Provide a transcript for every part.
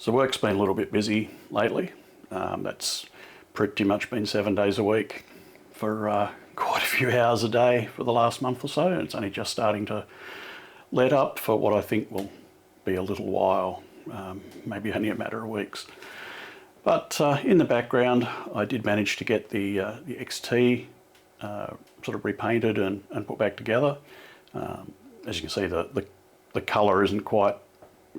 So work's been a little bit busy lately. That's pretty much been 7 days a week for quite a few hours a day for the last month or so. And it's only just starting to let up for what I think will be a little while, maybe only a matter of weeks. But in the background, I did manage to get the XT sort of repainted and put back together. As you can see, the colour isn't quite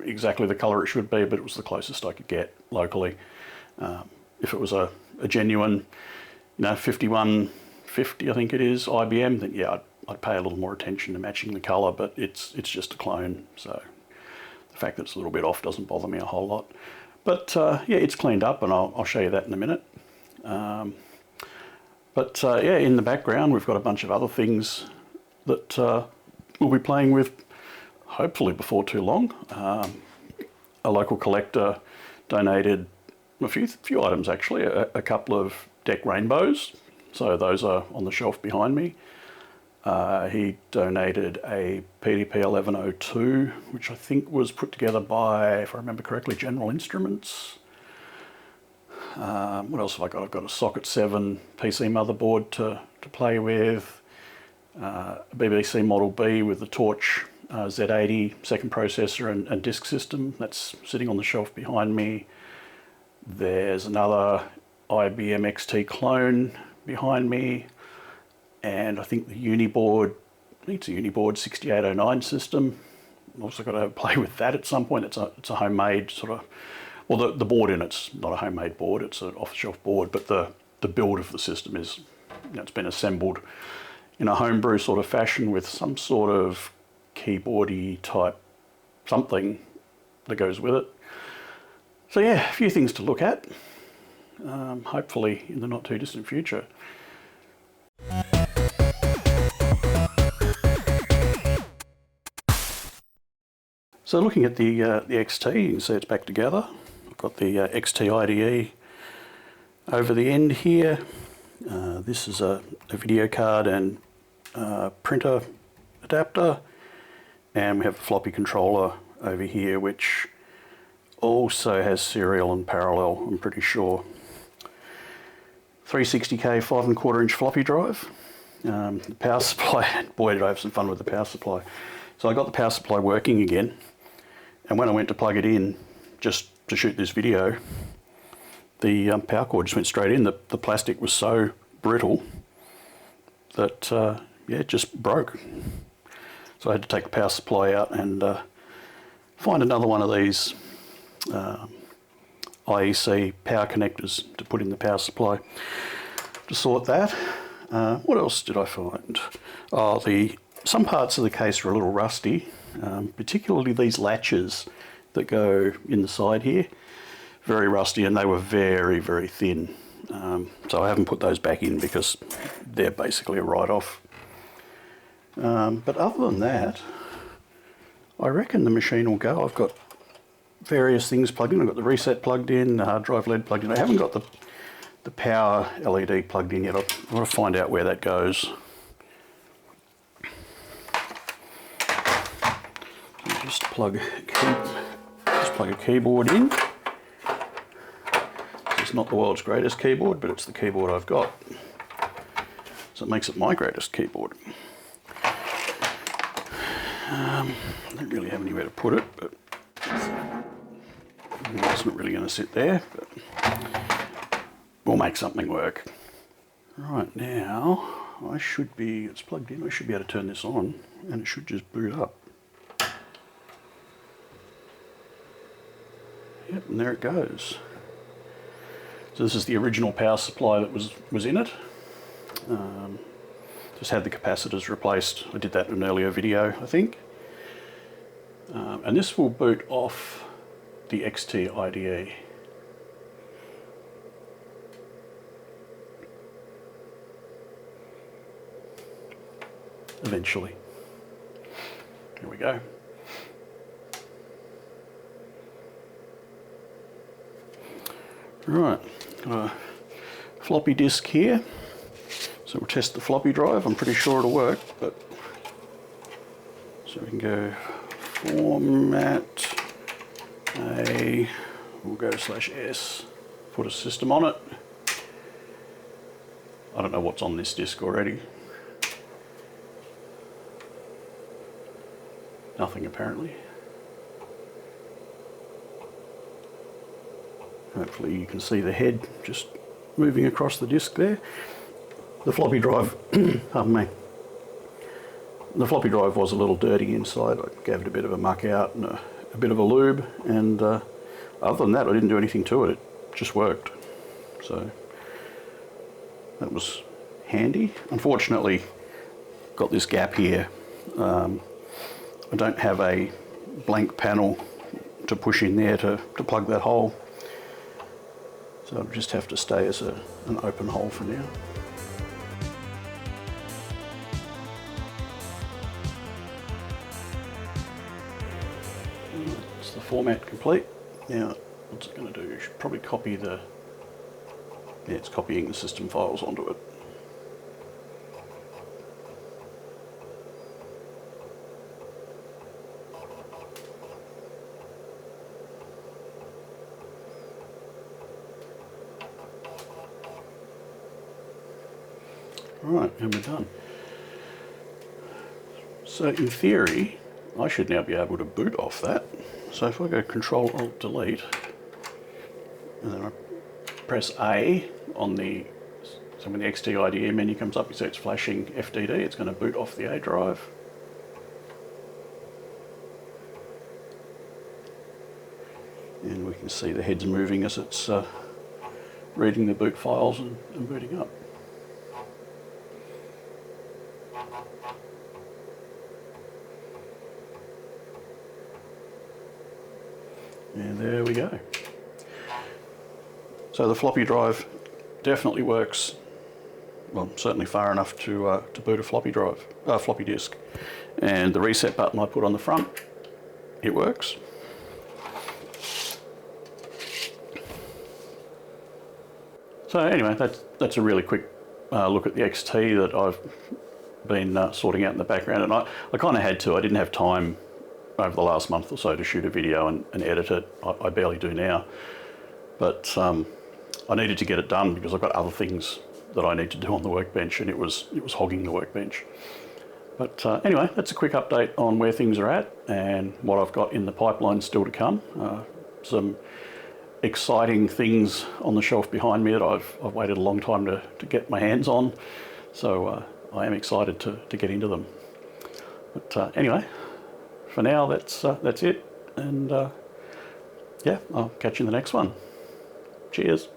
exactly the colour it should be, but it was the closest I could get locally. If it was a genuine, 5150 I think it is, IBM, then yeah, I'd pay a little more attention to matching the colour, but it's just a clone, so the fact that it's a little bit off doesn't bother me a whole lot. But yeah, it's cleaned up, and I'll show you that in a minute. Yeah, in the background we've got a bunch of other things that we'll be playing with hopefully before too long. A local collector donated a few items actually, a couple of deck rainbows, so those are on the shelf behind me. He donated a PDP 1102, which I think was put together by, if I remember correctly, General Instruments. What else have I got? I've got a Socket 7 PC motherboard to play with, a BBC Model B with the Torch Z80 second processor and disk system. That's sitting on the shelf behind me. There's another IBM XT clone behind me, and I think the Uniboard, I think it's a Uniboard 6809 system. I've also got to play with that at some point. It's a homemade sort of, well, the board in it's not a homemade board, it's an off-the-shelf board, but the build of the system is, it's been assembled in a homebrew sort of fashion with some sort of keyboardy type something that goes with it. So yeah, a few things to look at, hopefully in the not too distant future. So looking at the XT, you can see it's back together. I've got the XT IDE over the end here. This is a video card and printer adapter, and we have a floppy controller over here which also has serial and parallel, I'm pretty sure. 360K 5¼ inch floppy drive. The power supply, boy did I have some fun with the power supply. So I got the power supply working again, and when I went to plug it in just to shoot this video, the power cord just went straight in. The plastic was so brittle that yeah, it just broke. So I had to take the power supply out and find another one of these IEC power connectors to put in the power supply to sort that. What else did I find? Oh, some parts of the case are a little rusty, particularly these latches that go in the side here. Very rusty, and they were very, very thin. So I haven't put those back in because they're basically a write-off. But other than that, I reckon the machine will go. I've got various things plugged in. I've got the reset plugged in, the hard drive LED plugged in. I haven't got the power LED plugged in yet. I want to find out where that goes. So just plug a keyboard in. It's not the world's greatest keyboard, but it's the keyboard I've got. So it makes it my greatest keyboard. I don't really have anywhere to put it, but it's not really going to sit there, but we'll make something work. Right, now it's plugged in, I should be able to turn this on and it should just boot up. Yep, and there it goes. So this is the original power supply that was in it. Just had the capacitors replaced. I did that in an earlier video, I think. And this will boot off the XT IDE. Eventually. Here we go. Right, got a floppy disk here. So we'll test the floppy drive. I'm pretty sure it'll work, but so we can go format a we'll go /S, put a system on it. I don't know what's on this disk already. Nothing apparently. Hopefully you can see the head just moving across the disk there. The floppy drive, pardon me, the floppy drive was a little dirty inside. I gave it a bit of a muck out and a bit of a lube, and other than that I didn't do anything to it. It just worked. So that was handy. Unfortunately, got this gap here. I don't have a blank panel to push in there to plug that hole. So I'll just have to stay as an open hole for now. That's the format complete. Now, what's it going to do? You should probably copy the... Yeah, it's copying the system files onto it. Alright, and we're done. So in theory, I should now be able to boot off that. So if I go Control-Alt-Delete, and then I press A on the, so when the XT-IDE menu comes up, you see it's flashing FDD, it's going to boot off the A drive. And we can see the head's moving as it's reading the boot files and booting up. And there we go. So the floppy drive definitely works, well, certainly far enough to boot a floppy drive, floppy disk. And the reset button I put on the front, it works. So anyway, that's a really quick look at the XT that I've been sorting out in the background, and I kind of had to. I didn't have time over the last month or so to shoot a video and edit it. I barely do now, but I needed to get it done because I've got other things that I need to do on the workbench, and it was hogging the workbench. But anyway, that's a quick update on where things are at and what I've got in the pipeline still to come. Some exciting things on the shelf behind me that I've waited a long time to get my hands on, so I am excited to get into them. But anyway, for now that's it, and yeah, I'll catch you in the next one. Cheers.